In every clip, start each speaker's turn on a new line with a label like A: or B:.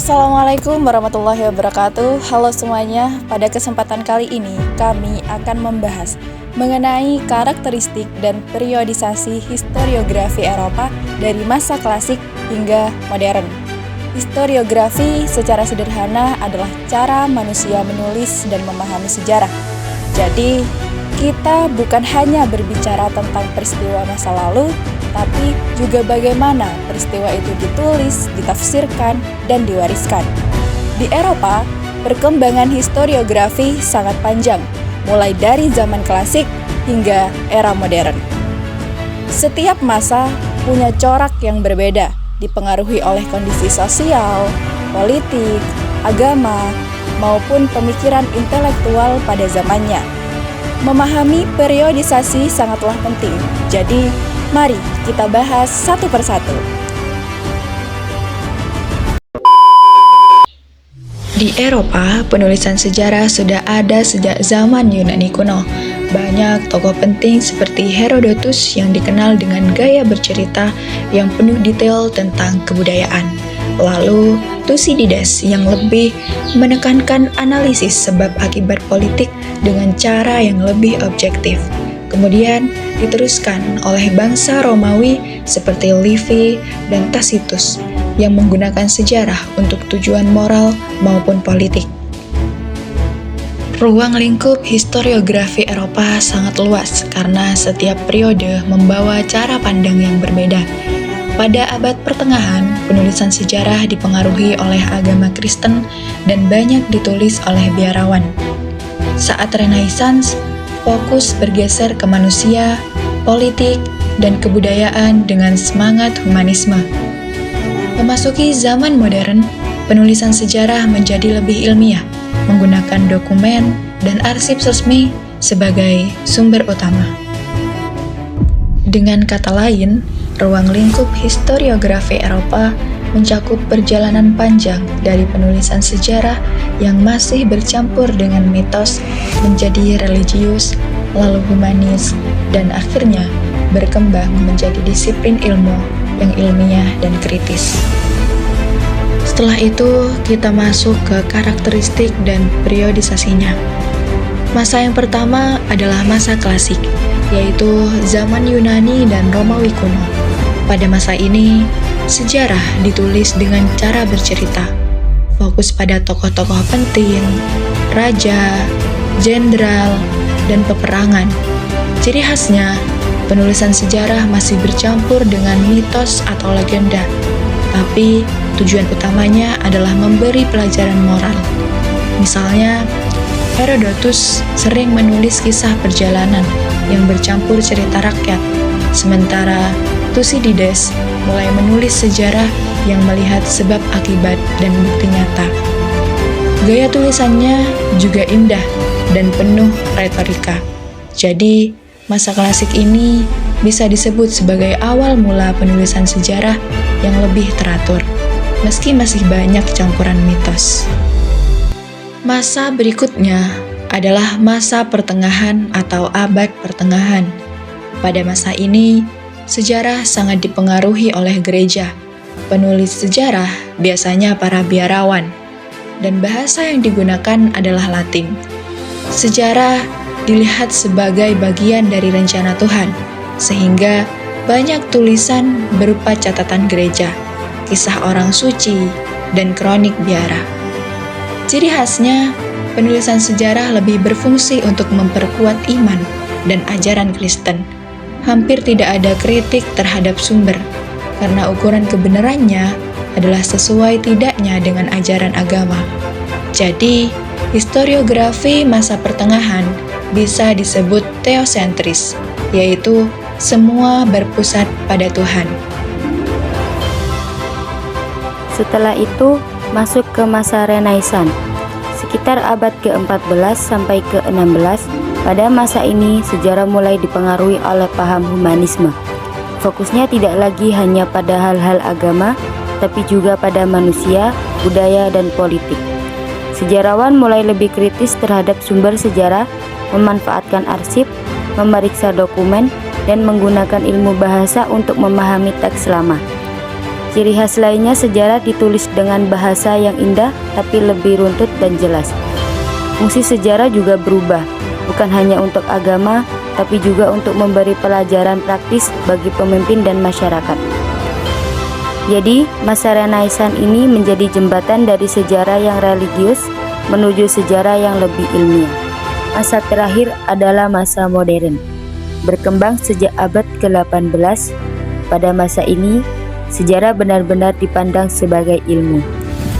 A: Assalamualaikum warahmatullahi wabarakatuh. Halo semuanya, pada kesempatan kali ini kami akan membahas mengenai karakteristik dan periodisasi historiografi Eropa dari masa klasik hingga modern. Historiografi secara sederhana adalah cara manusia menulis dan memahami sejarah. Jadi, kita bukan hanya berbicara tentang peristiwa masa lalu, tapi juga bagaimana peristiwa itu ditulis, ditafsirkan, dan diwariskan. Di Eropa, perkembangan historiografi sangat panjang, mulai dari zaman klasik hingga era modern. Setiap masa punya corak yang berbeda, dipengaruhi oleh kondisi sosial, politik, agama, maupun pemikiran intelektual pada zamannya. Memahami periodisasi sangatlah penting, jadi mari kita bahas satu persatu. Di Eropa, penulisan sejarah sudah ada sejak zaman Yunani kuno. Banyak tokoh penting seperti Herodotus yang dikenal dengan gaya bercerita yang penuh detail tentang kebudayaan. Lalu, Thucydides yang lebih menekankan analisis sebab akibat politik dengan cara yang lebih objektif. Kemudian diteruskan oleh bangsa Romawi seperti Livy dan Tacitus yang menggunakan sejarah untuk tujuan moral maupun politik. Ruang lingkup historiografi Eropa sangat luas karena setiap periode membawa cara pandang yang berbeda. Pada abad pertengahan, penulisan sejarah dipengaruhi oleh agama Kristen dan banyak ditulis oleh biarawan. Saat Renaissance, fokus bergeser ke manusia, politik, dan kebudayaan dengan semangat humanisme. Memasuki zaman modern, penulisan sejarah menjadi lebih ilmiah, menggunakan dokumen dan arsip resmi sebagai sumber utama. Dengan kata lain, ruang lingkup historiografi Eropa mencakup perjalanan panjang dari penulisan sejarah yang masih bercampur dengan mitos menjadi religius, lalu humanis, dan akhirnya berkembang menjadi disiplin ilmu yang ilmiah dan kritis. Setelah itu, kita masuk ke karakteristik dan periodisasinya. Masa yang pertama adalah masa klasik, yaitu zaman Yunani dan Romawi kuno. Pada masa ini, sejarah ditulis dengan cara bercerita, fokus pada tokoh-tokoh penting, raja, jenderal, dan peperangan. Ciri khasnya, penulisan sejarah masih bercampur dengan mitos atau legenda, tapi tujuan utamanya adalah memberi pelajaran moral. Misalnya, Herodotus sering menulis kisah perjalanan yang bercampur cerita rakyat, sementara Thucydides mulai menulis sejarah yang melihat sebab akibat dan bukti nyata. Gaya tulisannya juga indah dan penuh retorika. Jadi, masa klasik ini bisa disebut sebagai awal mula penulisan sejarah yang lebih teratur, meski masih banyak campuran mitos. Masa berikutnya adalah masa pertengahan atau abad pertengahan. Pada masa ini, sejarah sangat dipengaruhi oleh gereja. Penulis sejarah biasanya para biarawan, dan bahasa yang digunakan adalah Latin. Sejarah dilihat sebagai bagian dari rencana Tuhan, sehingga banyak tulisan berupa catatan gereja, kisah orang suci, dan kronik biara. Ciri khasnya, penulisan sejarah lebih berfungsi untuk memperkuat iman dan ajaran Kristen. Hampir tidak ada kritik terhadap sumber, karena ukuran kebenarannya adalah sesuai tidaknya dengan ajaran agama. Jadi, historiografi masa pertengahan bisa disebut theosentris, yaitu semua berpusat pada Tuhan.
B: Setelah itu, masuk ke masa Renaissance. Sekitar abad ke-14 sampai ke-16, pada masa ini sejarah mulai dipengaruhi oleh paham humanisme. Fokusnya tidak lagi hanya pada hal-hal agama, tapi juga pada manusia, budaya, dan politik. Sejarawan mulai lebih kritis terhadap sumber sejarah, memanfaatkan arsip, memeriksa dokumen, dan menggunakan ilmu bahasa untuk memahami teks lama. Ciri khas lainnya, sejarah ditulis dengan bahasa yang indah tapi lebih runtut dan jelas. Fungsi sejarah juga berubah, bukan hanya untuk agama, tapi juga untuk memberi pelajaran praktis bagi pemimpin dan masyarakat. Jadi, masa Renaissance ini menjadi jembatan dari sejarah yang religius menuju sejarah yang lebih ilmiah. Masa terakhir adalah masa modern, berkembang sejak abad ke-18. Pada masa ini, sejarah benar-benar dipandang sebagai ilmu.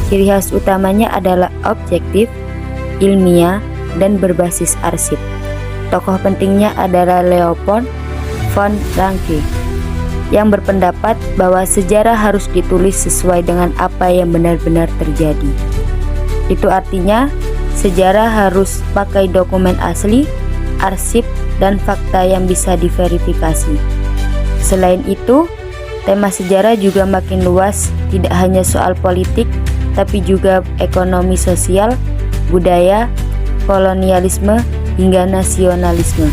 B: Ciri khas utamanya adalah objektif, ilmiah, dan berbasis arsip. Tokoh pentingnya adalah Leopold von Ranke, yang berpendapat bahwa sejarah harus ditulis sesuai dengan apa yang benar-benar terjadi. Itu artinya, sejarah harus pakai dokumen asli, arsip, dan fakta yang bisa diverifikasi. Selain itu, tema sejarah juga makin luas, tidak hanya soal politik, tapi juga ekonomi sosial, budaya, kolonialisme, hingga nasionalisme.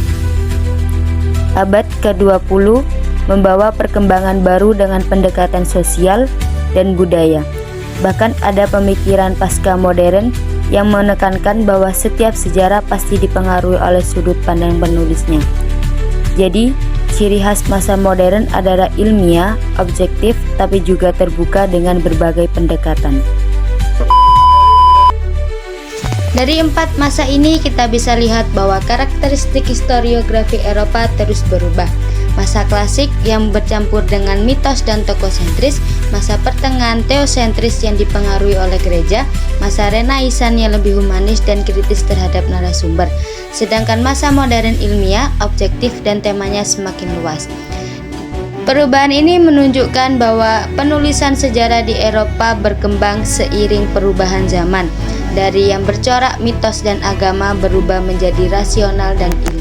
B: Abad ke-20 membawa perkembangan baru dengan pendekatan sosial dan budaya. Bahkan ada pemikiran pasca modern yang menekankan bahwa setiap sejarah pasti dipengaruhi oleh sudut pandang penulisnya. Jadi, ciri khas masa modern adalah ilmiah, objektif, tapi juga terbuka dengan berbagai pendekatan.
C: Dari 4 masa ini kita bisa lihat bahwa karakteristik historiografi Eropa terus berubah. Masa klasik yang bercampur dengan mitos dan tokoh sentris, masa pertengahan teosentris yang dipengaruhi oleh gereja, masa Renaissance yang lebih humanis dan kritis terhadap narasumber. Sedangkan masa modern ilmiah, objektif, dan temanya semakin luas. Perubahan ini menunjukkan bahwa penulisan sejarah di Eropa berkembang seiring perubahan zaman. Dari yang bercorak mitos dan agama berubah menjadi rasional dan ilmiah.